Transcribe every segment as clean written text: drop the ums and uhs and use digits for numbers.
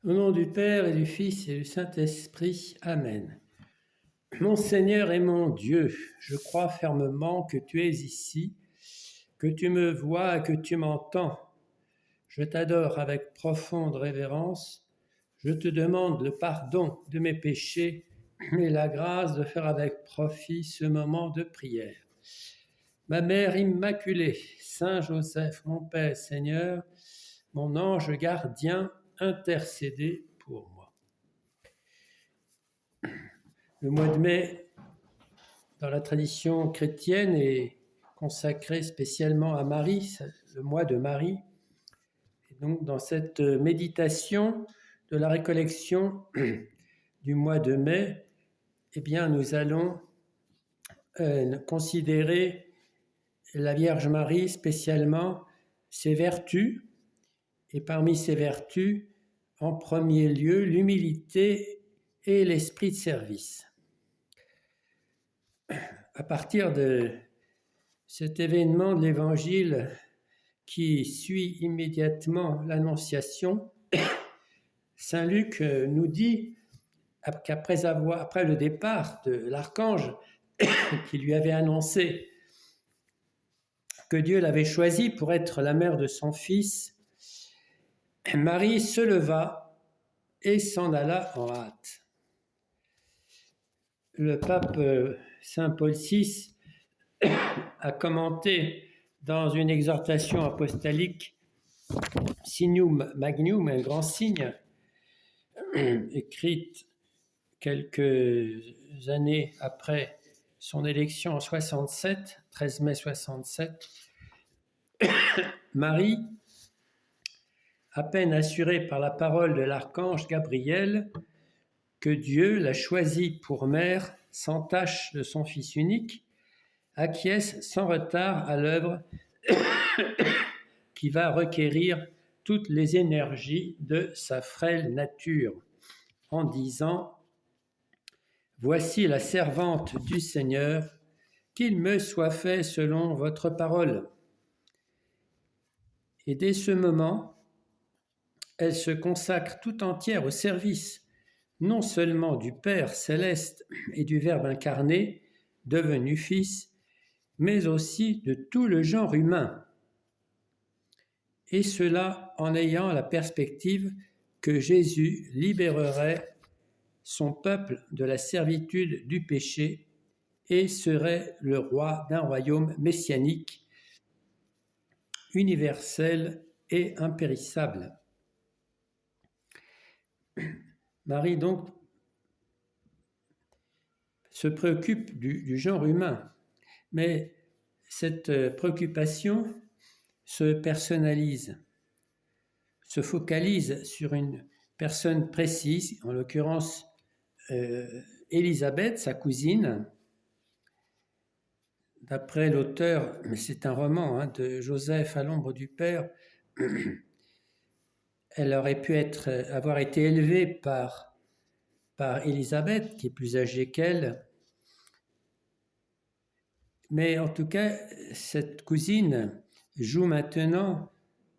Au nom du Père et du Fils et du Saint-Esprit. Amen. Mon Seigneur et mon Dieu, je crois fermement que tu es ici, que tu me vois et que tu m'entends. Je t'adore avec profonde révérence. Je te demande le pardon de mes péchés et la grâce de faire avec profit ce moment de prière. Ma Mère Immaculée, Saint Joseph, mon Père Seigneur, mon ange gardien, intercédez pour moi. Le mois de mai, dans la tradition chrétienne, est consacré spécialement à Marie, c'est le mois de Marie. Et donc, dans cette méditation de la récollection du mois de mai, eh bien, nous allons considérer la Vierge Marie, spécialement ses vertus, et parmi ses vertus, en premier lieu, l'humilité et l'esprit de service. À partir de cet événement de l'Évangile qui suit immédiatement l'Annonciation, Saint Luc nous dit qu'après le départ de l'archange qui lui avait annoncé que Dieu l'avait choisie pour être la mère de son fils, Marie se leva et s'en alla en hâte. Le pape Saint Paul VI a commenté dans une exhortation apostolique Signum Magnum, un grand signe, écrite quelques années après son élection en 67, 13 mai 67, Marie, à peine assurée par la parole de l'archange Gabriel que Dieu l'a choisie pour mère sans tache de son Fils unique, acquiesce sans retard à l'œuvre qui va requérir toutes les énergies de sa frêle nature, en disant « Voici la servante du Seigneur, qu'il me soit fait selon votre parole. » Et dès ce moment, elle se consacre tout entière au service, non seulement du Père céleste et du Verbe incarné, devenu Fils, mais aussi de tout le genre humain. Et cela en ayant la perspective que Jésus libérerait son peuple de la servitude du péché et serait le roi d'un royaume messianique, universel et impérissable. Marie donc se préoccupe du genre humain, mais cette préoccupation se personnalise, se focalise sur une personne précise, en l'occurrence Élisabeth, sa cousine. D'après l'auteur, mais c'est un roman de Joseph à l'ombre du Père, elle aurait pu avoir été élevée par Élisabeth, qui est plus âgée qu'elle. Mais en tout cas, cette cousine joue maintenant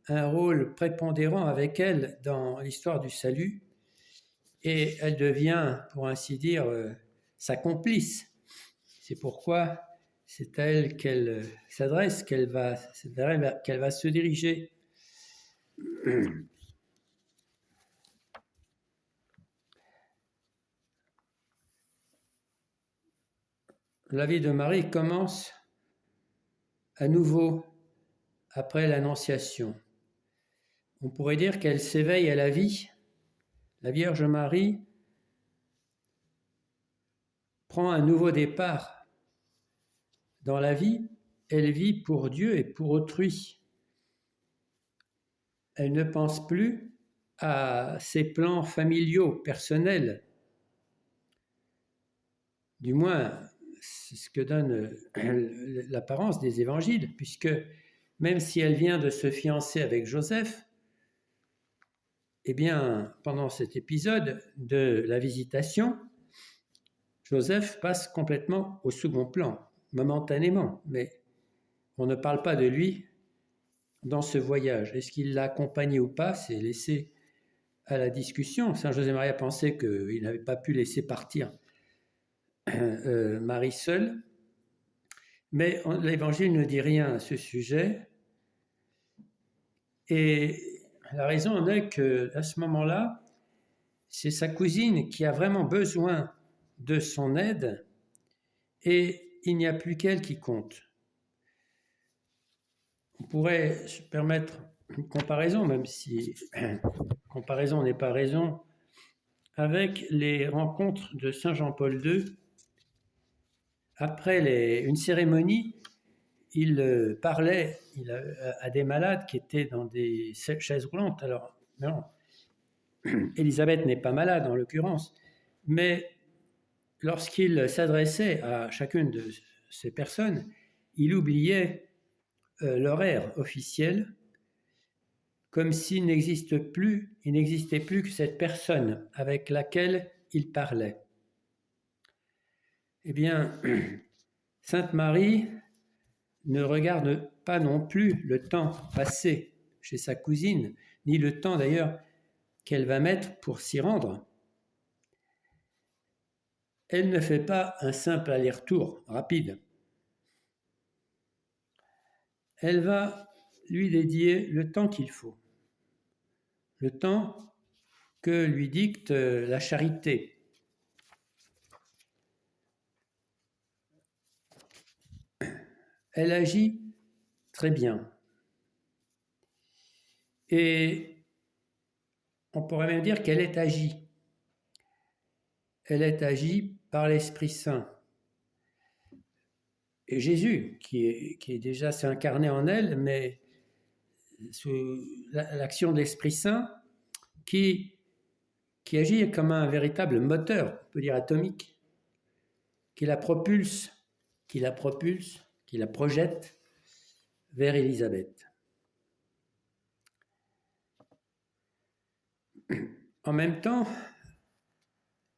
un rôle prépondérant avec elle dans l'histoire du salut, et elle devient, pour ainsi dire, sa complice. C'est pourquoi c'est à elle qu'elle s'adresse, c'est vers elle qu'elle va se diriger. La vie de Marie commence à nouveau après l'Annonciation. On pourrait dire qu'elle s'éveille à la vie. La Vierge Marie prend un nouveau départ dans la vie. Elle vit pour Dieu et pour autrui. Elle ne pense plus à ses plans familiaux, personnels. Du moins, c'est ce que donne l'apparence des évangiles, puisque même si elle vient de se fiancer avec Joseph, eh bien, pendant cet épisode de la visitation, Joseph passe complètement au second plan, momentanément, mais on ne parle pas de lui dans ce voyage. Est-ce qu'il l'a accompagné ou pas? C'est laissé à la discussion. Saint José-Marie pensait qu'il n'avait pas pu laisser partir Marie seule, mais l'Évangile ne dit rien à ce sujet. Et la raison en est qu'à ce moment-là, c'est sa cousine qui a vraiment besoin de son aide et il n'y a plus qu'elle qui compte. On pourrait se permettre une comparaison, même si comparaison n'est pas raison, avec les rencontres de Saint Jean-Paul II. Après une cérémonie, il parlait à des malades qui étaient dans des chaises roulantes. Alors, non, Élisabeth n'est pas malade en l'occurrence, mais lorsqu'il s'adressait à chacune de ces personnes, il oubliait l'horaire officiel, comme s'il n'existait plus que cette personne avec laquelle il parlait. Eh bien, Sainte Marie ne regarde pas non plus le temps passé chez sa cousine, ni le temps d'ailleurs qu'elle va mettre pour s'y rendre. Elle ne fait pas un simple aller-retour rapide. Elle va lui dédier le temps qu'il faut, le temps que lui dicte la charité. Elle agit très bien. Et on pourrait même dire qu'elle est agie. Elle est agie par l'Esprit Saint. Et Jésus, qui est déjà s'est incarné en elle, mais sous l'action de l'Esprit Saint, qui agit comme un véritable moteur, on peut dire atomique, qui la propulse, qui la projette vers Élisabeth. En même temps,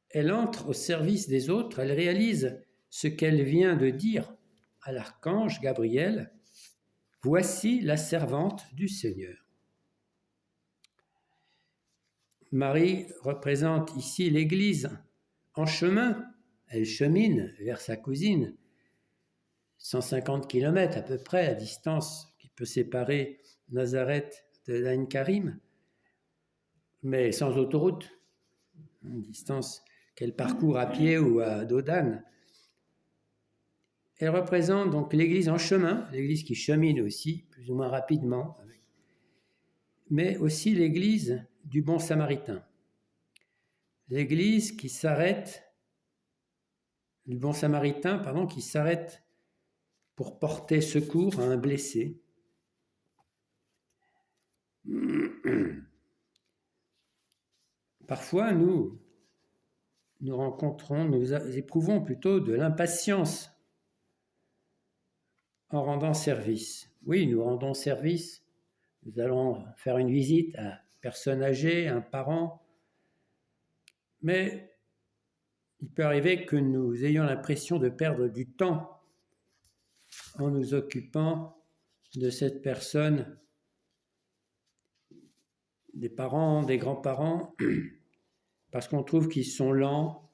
elle entre au service des autres, elle réalise ce qu'elle vient de dire à l'archange Gabriel, « Voici la servante du Seigneur ». Marie représente ici l'Église en chemin, elle chemine vers sa cousine, 150 km à peu près la distance qui peut séparer Nazareth de l'Ain Karim, mais sans autoroute, une distance qu'elle parcourt à pied ou à dos d'âne. Elle représente donc l'Église en chemin, l'Église qui chemine aussi, plus ou moins rapidement, mais aussi l'Église du bon samaritain. L'Église qui s'arrête, du bon samaritain, qui s'arrête pour porter secours à un blessé. Parfois, nous éprouvons plutôt de l'impatience en rendant service. Oui, nous rendons service, nous allons faire une visite à une personne âgée, un parent, mais il peut arriver que nous ayons l'impression de perdre du temps en nous occupant de cette personne, des parents, des grands-parents, parce qu'on trouve qu'ils sont lents,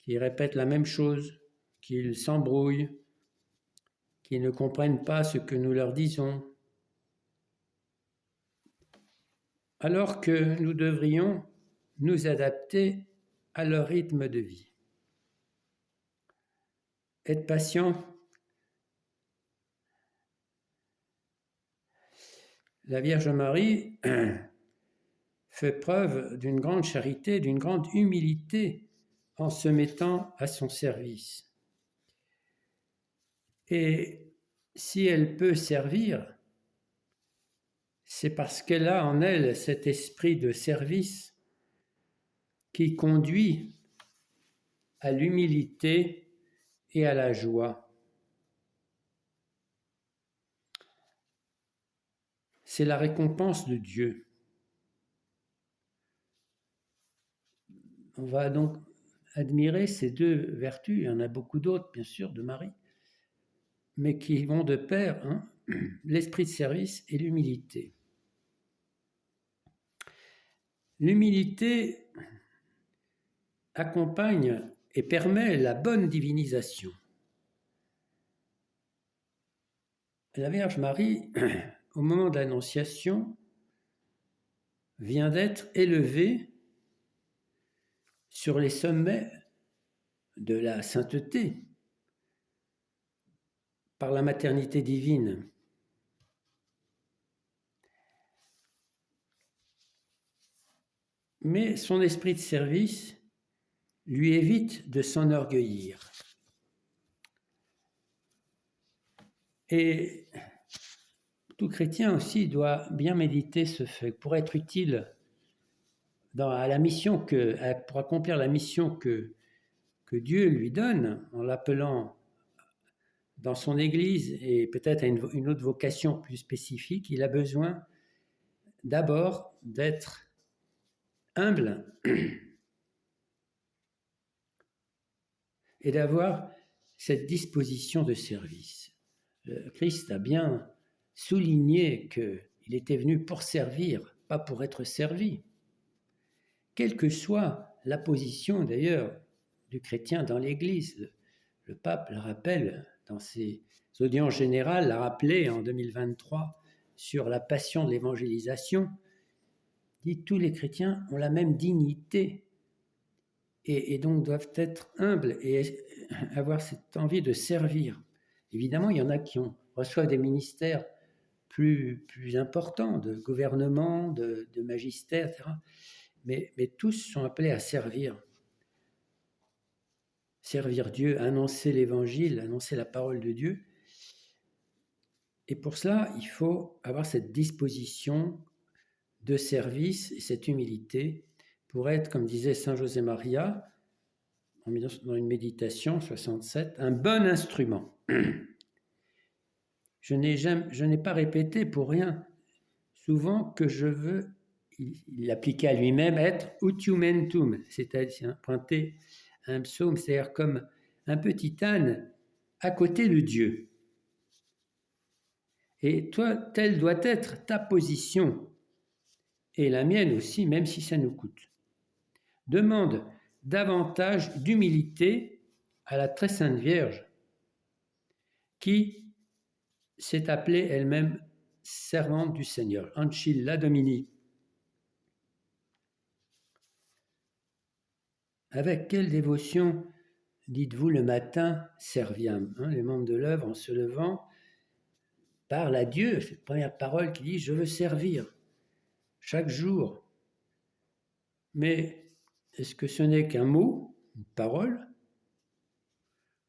qu'ils répètent la même chose, qu'ils s'embrouillent, qu'ils ne comprennent pas ce que nous leur disons, alors que nous devrions nous adapter à leur rythme de vie. Être patient. La Vierge Marie fait preuve d'une grande charité, d'une grande humilité en se mettant à son service. Et si elle peut servir, c'est parce qu'elle a en elle cet esprit de service qui conduit à l'humilité et à la joie. C'est la récompense de Dieu. On va donc admirer ces deux vertus, il y en a beaucoup d'autres bien sûr de Marie, mais qui vont de pair, l'esprit de service et l'humilité. L'humilité accompagne et permet la bonne divinisation. La Vierge Marie, au moment de l'Annonciation, vient d'être élevée sur les sommets de la sainteté par la maternité divine. Mais son esprit de service lui évite de s'enorgueillir. Et tout chrétien aussi doit bien méditer ce fait. Pour être utile à la mission pour accomplir la mission que Dieu lui donne, en l'appelant dans son Église et peut-être à une autre vocation plus spécifique, il a besoin d'abord d'être humble et d'avoir cette disposition de service. Christ a bien souligné qu'il était venu pour servir, pas pour être servi. Quelle que soit la position d'ailleurs du chrétien dans l'Église, le pape le rappelle dans ses audiences générales, l'a rappelé en 2023 sur la passion de l'évangélisation, dit tous les chrétiens ont la même dignité et donc doivent être humbles et avoir cette envie de servir. Évidemment, il y en a qui reçoivent des ministères plus importants, de gouvernement, de magistère, etc. Mais tous sont appelés à servir. Servir Dieu, annoncer l'Évangile, annoncer la parole de Dieu. Et pour cela, il faut avoir cette disposition de service et cette humilité pour être, comme disait Saint José Maria, dans une méditation 67, un bon instrument. Je n'ai pas répété pour rien souvent que je veux, il appliquait à lui-même, être utiumentum, c'est-à-dire pointer un psaume, c'est-à-dire comme un petit âne à côté de Dieu. Et toi, telle doit être ta position, et la mienne aussi, même si ça nous coûte. Demande davantage d'humilité à la très sainte Vierge, qui s'est appelée elle-même servante du Seigneur, Ancilla Domini. Avec quelle dévotion dites-vous le matin serviam, les membres de l'œuvre en se levant, parle à Dieu, cette première parole qui dit « je veux servir » chaque jour. Mais est-ce que ce n'est qu'un mot, une parole,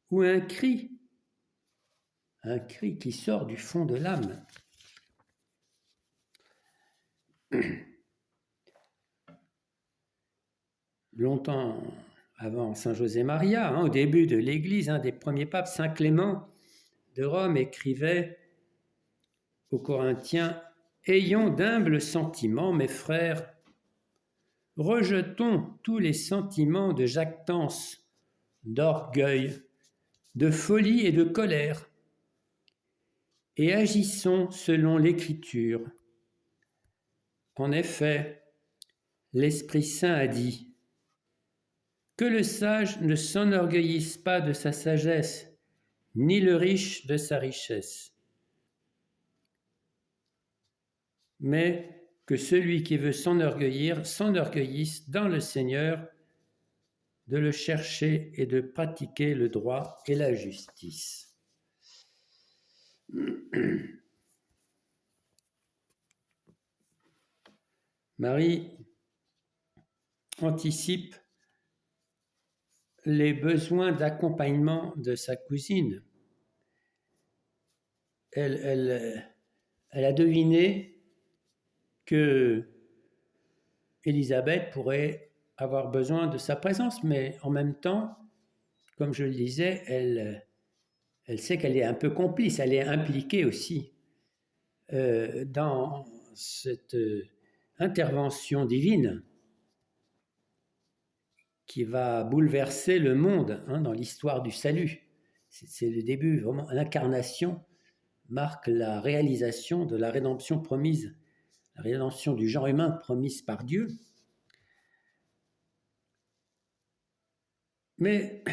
ou un cri qui sort du fond de l'âme? Longtemps avant Saint José Maria, au début de l'Église, un des premiers papes, Saint Clément de Rome, écrivait aux Corinthiens « Ayons d'humbles sentiments, mes frères, rejetons tous les sentiments de jactance, d'orgueil, de folie et de colère, et agissons selon l'Écriture. En effet, l'Esprit Saint a dit « Que le sage ne s'enorgueillisse pas de sa sagesse, ni le riche de sa richesse, mais que celui qui veut s'enorgueillir s'enorgueillisse dans le Seigneur, de le chercher et de pratiquer le droit et la justice. » Marie anticipe les besoins d'accompagnement de sa cousine. Elle a deviné que Élisabeth pourrait avoir besoin de sa présence, mais en même temps, comme je le disais, elle sait qu'elle est un peu complice, elle est impliquée aussi dans cette intervention divine qui va bouleverser le monde dans l'histoire du salut. C'est le début, vraiment, l'incarnation marque la réalisation de la rédemption promise, la rédemption du genre humain promise par Dieu. Mais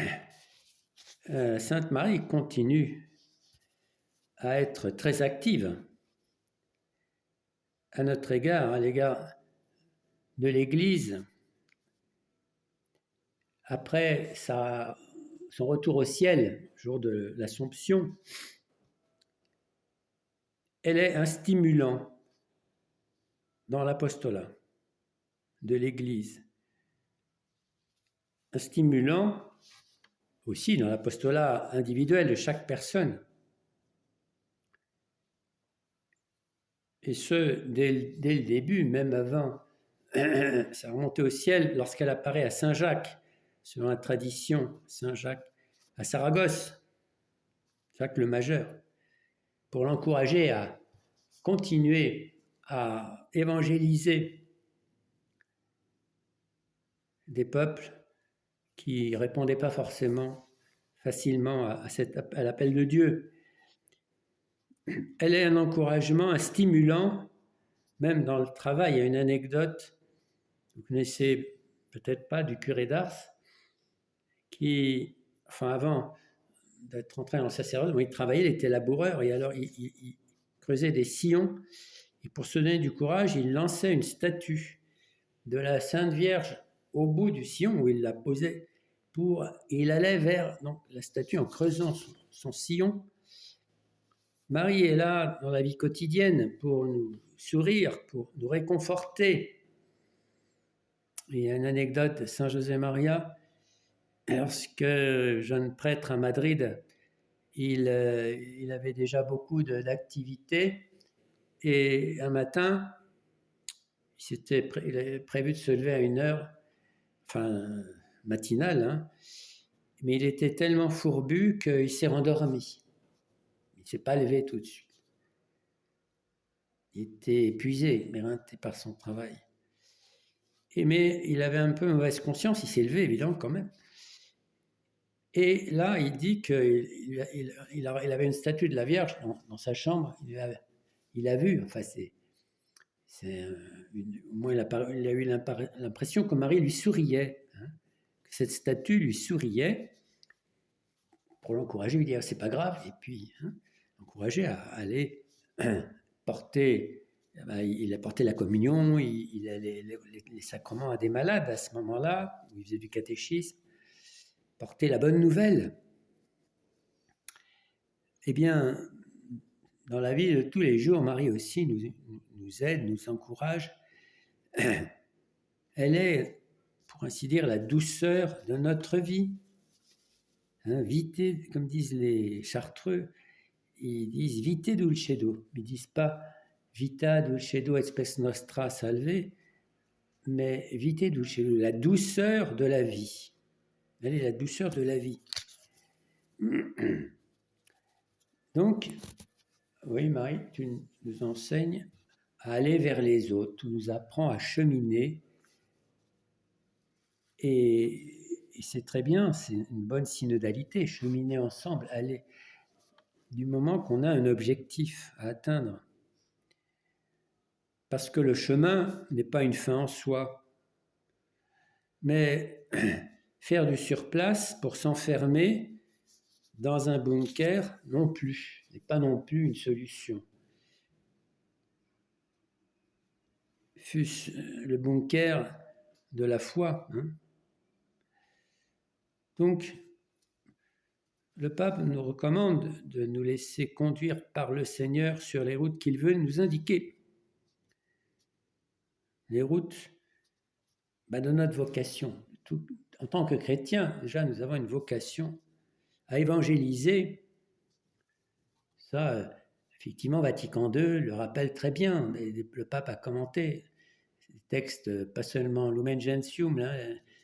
Sainte Marie continue à être très active à notre égard, à l'égard de l'Église. Après son retour au ciel, jour de l'Assomption, elle est un stimulant dans l'apostolat de l'Église. Un stimulant aussi dans l'apostolat individuel de chaque personne. Et ce, dès le début, même avant sa remontée au ciel, lorsqu'elle apparaît à Saint-Jacques, selon la tradition, Saint-Jacques à Saragosse, Jacques le Majeur, pour l'encourager à continuer à évangéliser des peuples qui ne répondaient pas forcément facilement à l'appel de Dieu. Elle est un encouragement, un stimulant, même dans le travail. Il y a une anecdote, vous connaissez peut-être pas, du curé d'Ars, qui, avant d'être entré dans le sacerdoce, il travaillait, il était laboureur, et alors il creusait des sillons, et pour se donner du courage, il lançait une statue de la Sainte Vierge au bout du sillon où il la posait, et il allait vers la statue en creusant son sillon. Marie est là dans la vie quotidienne pour nous sourire, pour nous réconforter. Il y a une anecdote de Saint José Maria. Lorsque jeune prêtre à Madrid, il avait déjà beaucoup d'activités, et un matin, il avait prévu de se lever à une heure, matinale, mais il était tellement fourbu qu'il s'est rendormi. Il ne s'est pas levé tout de suite. Il était épuisé, éreinté par son travail. Mais il avait un peu mauvaise conscience, il s'est levé évidemment quand même. Et là, il dit qu'il avait une statue de la Vierge dans sa chambre. Il a vu, au moins il a eu l'impression que Marie lui souriait, que cette statue lui souriait, pour l'encourager, il dit c'est pas grave, et puis l'encourager à aller porter. Il a porté la communion, il a les sacrements à des malades à ce moment-là, où il faisait du catéchisme, porter la bonne nouvelle. Eh bien, dans la vie de tous les jours, Marie aussi nous aide, nous encourage. Elle est, pour ainsi dire, la douceur de notre vie. Vite, comme disent les Chartreux, ils disent vite dulcedo. Ils ne disent pas vita dulcedo et spes nostra salve, mais vite dulcedo, la douceur de la vie. Elle est la douceur de la vie. Donc, oui, Marie, tu nous enseignes à aller vers les autres, tu nous apprends à cheminer, et c'est très bien, c'est une bonne synodalité, cheminer ensemble, aller du moment qu'on a un objectif à atteindre. Parce que le chemin n'est pas une fin en soi, mais faire du surplace pour s'enfermer dans un bunker non plus, n'est pas non plus une solution. Fût-ce le bunker de la foi. Donc, le pape nous recommande de nous laisser conduire par le Seigneur sur les routes qu'il veut nous indiquer. Les routes de notre vocation. En tant que chrétiens, déjà, nous avons une vocation à évangéliser. Ça, effectivement, Vatican II le rappelle très bien. Le pape a commenté des textes, pas seulement Lumen Gentium,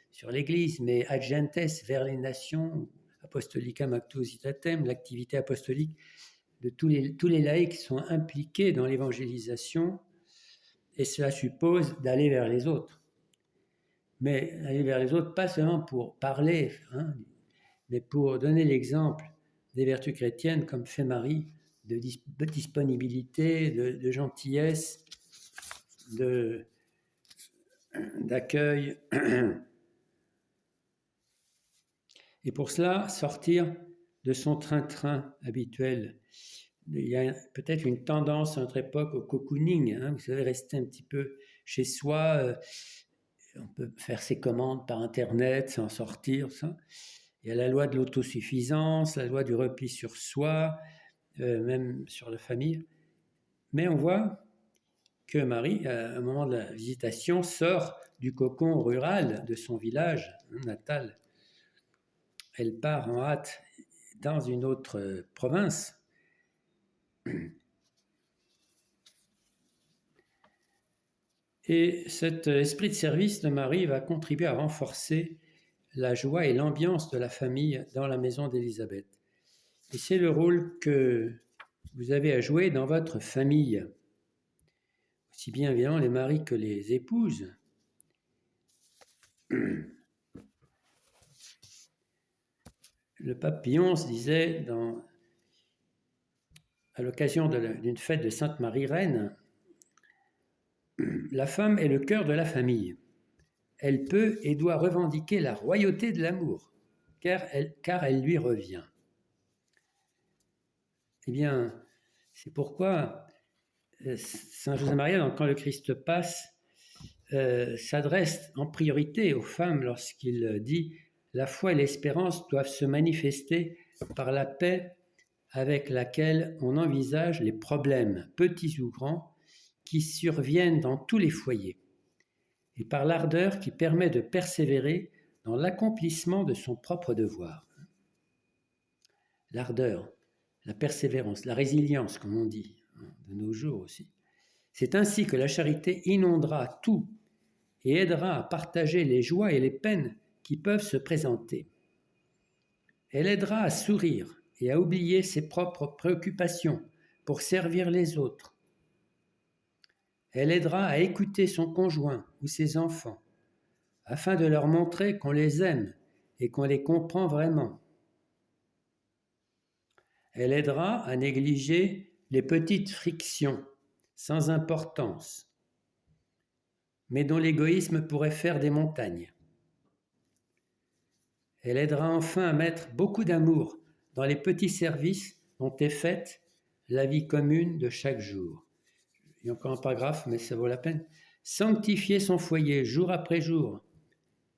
sur l'Église, mais Ad Gentes, vers les nations, Apostolicam Actuositatem, l'activité apostolique de tous les laïcs sont impliqués dans l'évangélisation, et cela suppose d'aller vers les autres. Mais aller vers les autres, pas seulement pour parler, mais pour donner l'exemple des vertus chrétiennes, comme fait Marie, de disponibilité, de gentillesse, d'accueil. Et pour cela, sortir de son train-train habituel. Il y a peut-être une tendance à notre époque au cocooning, hein, vous savez, rester un petit peu chez soi. On peut faire ses commandes par Internet sans sortir. Ça. Il y a la loi de l'autosuffisance, la loi du repli sur soi, même sur la famille. Mais on voit que Marie, à un moment de la visitation, sort du cocon rural de son village natal. Elle part en hâte dans une autre province. Et cet esprit de service de Marie va contribuer à renforcer la joie et l'ambiance de la famille dans la maison d'Élisabeth. Et c'est le rôle que vous avez à jouer dans votre famille, aussi bien évidemment les maris que les épouses. Le pape Pie XI disait, à l'occasion d'une fête de Sainte Marie-Reine, la femme est le cœur de la famille. Elle peut et doit revendiquer la royauté de l'amour, car elle lui revient. Eh bien, c'est pourquoi Saint José-Maria, Quand le Christ passe, s'adresse en priorité aux femmes lorsqu'il dit « La foi et l'espérance doivent se manifester par la paix avec laquelle on envisage les problèmes, petits ou grands, qui surviennent dans tous les foyers, et par l'ardeur qui permet de persévérer dans l'accomplissement de son propre devoir. » L'ardeur, la persévérance, la résilience, comme on dit, de nos jours aussi. C'est ainsi que la charité inondera tout et aidera à partager les joies et les peines qui peuvent se présenter. Elle aidera à sourire et à oublier ses propres préoccupations pour servir les autres. Elle aidera à écouter son conjoint ou ses enfants afin de leur montrer qu'on les aime et qu'on les comprend vraiment. Elle aidera à négliger les petites frictions sans importance, mais dont l'égoïsme pourrait faire des montagnes. Elle aidera enfin à mettre beaucoup d'amour dans les petits services dont est faite la vie commune de chaque jour. Il y a encore un paragraphe, mais ça vaut la peine. Sanctifier son foyer jour après jour,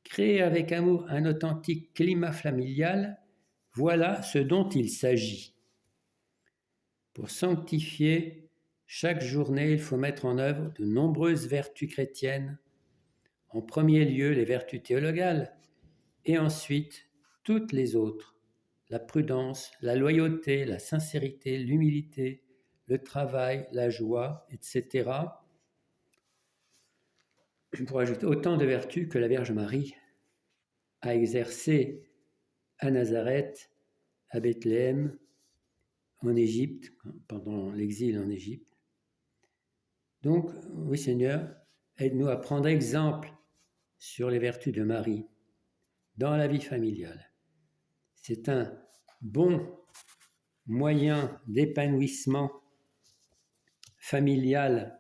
créer avec amour un authentique climat familial, voilà ce dont il s'agit. Pour sanctifier chaque journée, il faut mettre en œuvre de nombreuses vertus chrétiennes, en premier lieu les vertus théologales, et ensuite toutes les autres, la prudence, la loyauté, la sincérité, l'humilité, le travail, la joie, etc. Pour ajouter autant de vertus que la Vierge Marie a exercées à Nazareth, à Bethléem, en Égypte, pendant l'exil en Égypte. Donc, oui Seigneur, aide-nous à prendre exemple sur les vertus de Marie dans la vie familiale. C'est un bon moyen d'épanouissement familial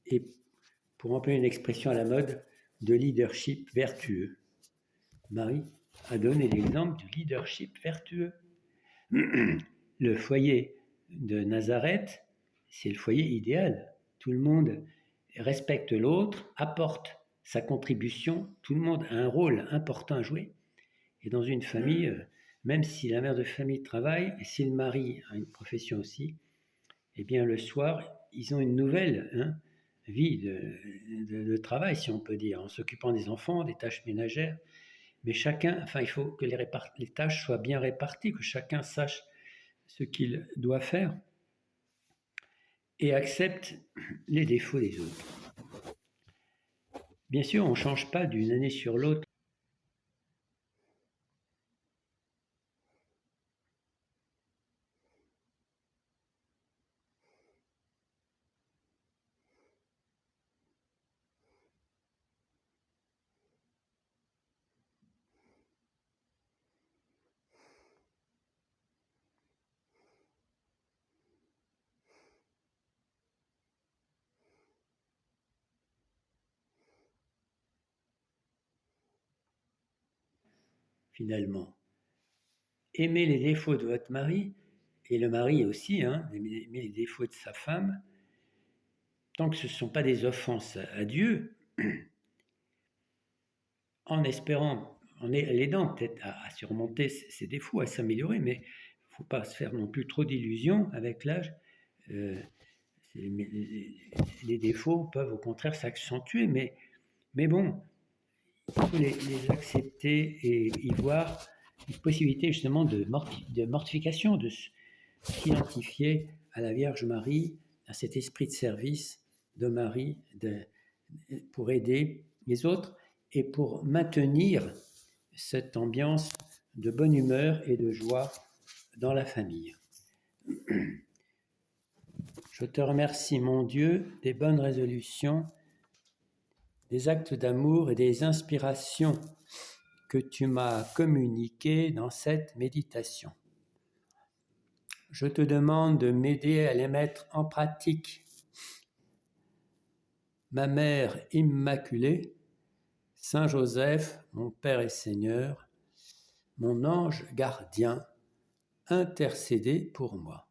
et, pour employer une expression à la mode, de leadership vertueux. Marie a donné l'exemple du leadership vertueux. Le foyer de Nazareth, c'est le foyer idéal. Tout le monde respecte l'autre, apporte sa contribution, tout le monde a un rôle important à jouer. Et dans une famille, même si la mère de famille travaille, et si le mari a une profession aussi, eh bien le soir, ils ont une nouvelle vie de travail, si on peut dire, en s'occupant des enfants, des tâches ménagères. Mais chacun, il faut que les tâches soient bien réparties, que chacun sache ce qu'il doit faire et accepte les défauts des autres. Bien sûr, on ne change pas d'une année sur l'autre. finalement. Aimez les défauts de votre mari, et le mari aussi, aimer les défauts de sa femme, tant que ce ne sont pas des offenses à Dieu, en espérant, en l'aidant peut-être à surmonter ses défauts, à s'améliorer, mais il ne faut pas se faire non plus trop d'illusions avec l'âge. Les défauts peuvent au contraire s'accentuer, mais bon, il faut les accepter et y voir une possibilité justement de mortification, de s'identifier à la Vierge Marie, à cet esprit de service de Marie, pour aider les autres et pour maintenir cette ambiance de bonne humeur et de joie dans la famille. Je te remercie, mon Dieu, des bonnes résolutions, des actes d'amour et des inspirations que tu m'as communiquées dans cette méditation. Je te demande de m'aider à les mettre en pratique. Ma Mère Immaculée, Saint Joseph, mon Père et Seigneur, mon ange gardien, intercédez pour moi.